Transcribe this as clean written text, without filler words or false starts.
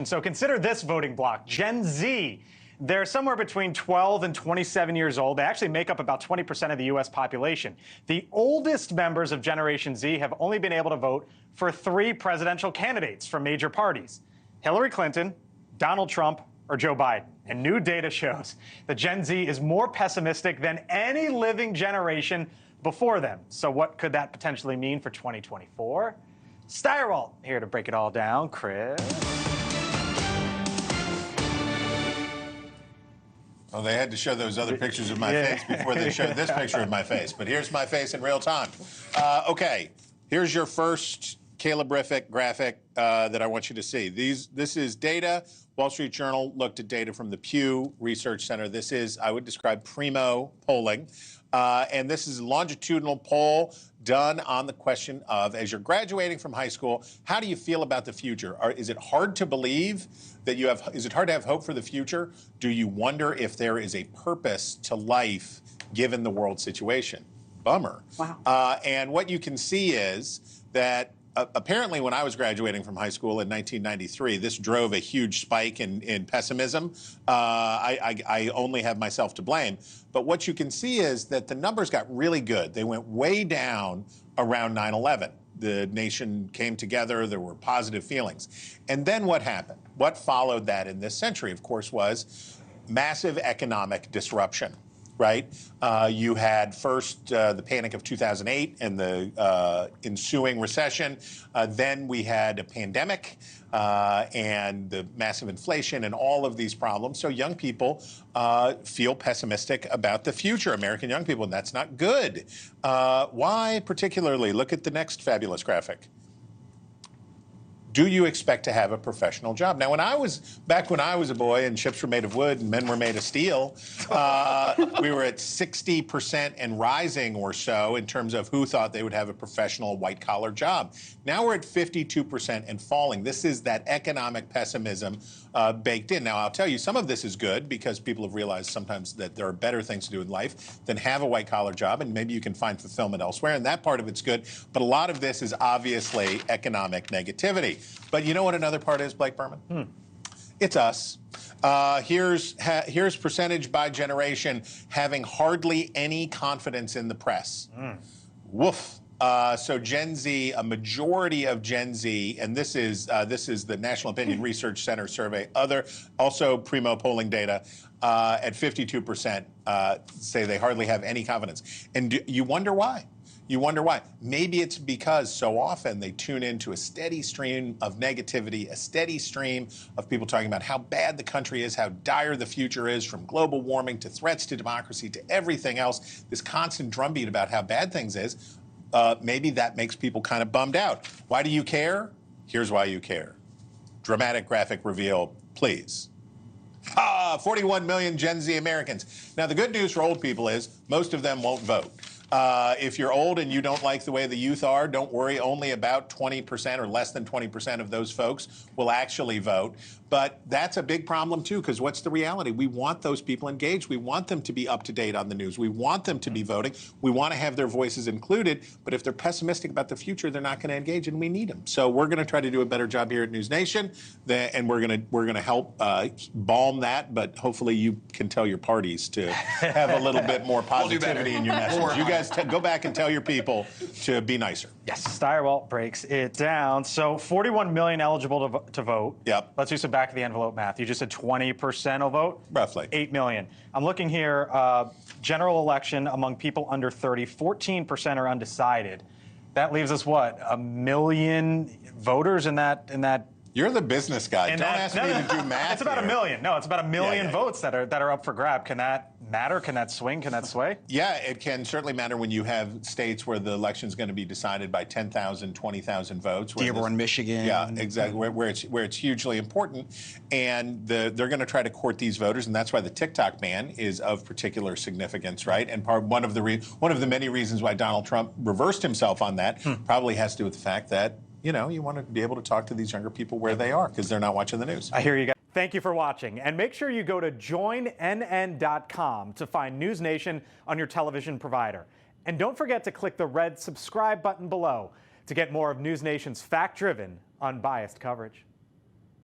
So consider this voting block, Gen Z. They're somewhere between 12 and 27 years old. They actually make up about 20% of the U.S. population. The oldest members of Generation Z have only been able to vote for 3 presidential candidates from major parties: Hillary Clinton, Donald Trump, or Joe Biden. And new data shows that Gen Z is more pessimistic than any living generation before them. So what could that potentially mean for 2024? Stirewalt here to break it all down. Chris? Well, they had to show those other pictures of my face before they showed this picture of my face. But here's my face in real time. Okay, here's your first Caleb-rific graphic that I want you to see. This is data. Wall Street Journal looked at data from the Pew Research Center. This is, I would describe, primo polling. And this is a longitudinal poll done on the question of, as you're graduating from high school, how do you feel about the future? Is it hard to believe that you have, is it hard to have hope for the future? Do you wonder if there is a purpose to life given the world situation? Bummer. Wow. And what you can see is that apparently when I was graduating from high school in 1993, this drove a huge spike in pessimism. I only have myself to blame. But what you can see is that the numbers got really good. They went way down around 9/11. The nation came together. There were positive feelings. And then what happened? What followed that in this century, of course, was massive economic disruption. Right? You had first the panic of 2008 and the ensuing recession. Then we had a pandemic and the massive inflation and all of these problems. So young people feel pessimistic about the future, American young people, and that's not good. Why particularly? Look at the next fabulous graphic. Do you expect to have a professional job? Now, back when I was a boy and ships were made of wood and men were made of steel, we were at 60% and rising or so in terms of who thought they would have a professional white-collar job. Now we're at 52% and falling. This is that economic pessimism baked in. Now, I'll tell you, some of this is good because people have realized sometimes that there are better things to do in life than have a white-collar job, and maybe you can find fulfillment elsewhere, and that part of it's good. But a lot of this is obviously economic negativity. But you know what another part is, Blake Berman? It's us. Here's percentage by generation having hardly any confidence in the press. Woof. So Gen Z, a majority of Gen Z, and this is the National Opinion Research Center survey, also primo polling data, at 52% say they hardly have any confidence. And you wonder why? You wonder why. Maybe it's because so often they tune into a steady stream of negativity, a steady stream of people talking about how bad the country is, how dire the future is, from global warming to threats to democracy to everything else, this constant drumbeat about how bad things is. Maybe that makes people kind of bummed out. Why do you care? Here's why you care. Dramatic graphic reveal, please. 41 million Gen Z Americans. Now, the good news for old people is most of them won't vote. If you're old and you don't like the way the youth are, don't worry. Only about 20% or less than 20% of those folks will actually vote. But that's a big problem, too, because what's the reality? We want those people engaged. We want them to be up to date on the news. We want them to be voting. We want to have their voices included. But if they're pessimistic about the future, they're not going to engage, and we need them. So we're going to try to do a better job here at NewsNation, and we're going to help balm that. But hopefully you can tell your parties to have a little bit more positivity in your message. You guys go back and tell your people to be nicer. Yes, Stirewalt breaks it down. So 41 million eligible to vote. Yep. Let's do some back of the envelope math. You just said 20% will vote? Roughly. 8 million. I'm looking here, general election among people under 30, 14% are undecided. That leaves us what, 1 million voters in that You're the business guy. Don't ask me to do math. It's about here. 1 million. No, it's about 1 million votes yeah. that are up for grab. Can that matter? Can that swing? Can that sway? Yeah, it can certainly matter when you have states where the election is going to be decided by 10,000, 20,000 votes. Dearborn, Michigan. Yeah, exactly. Where it's hugely important, and they're going to try to court these voters, and that's why the TikTok ban is of particular significance, right? And one of the many reasons why Donald Trump reversed himself on that probably has to do with the fact that you want to be able to talk to these younger people where they are because they're not watching the news. I hear you guys. Thank you for watching. And make sure you go to joinnn.com to find NewsNation on your television provider. And don't forget to click the red subscribe button below to get more of NewsNation's fact-driven, unbiased coverage.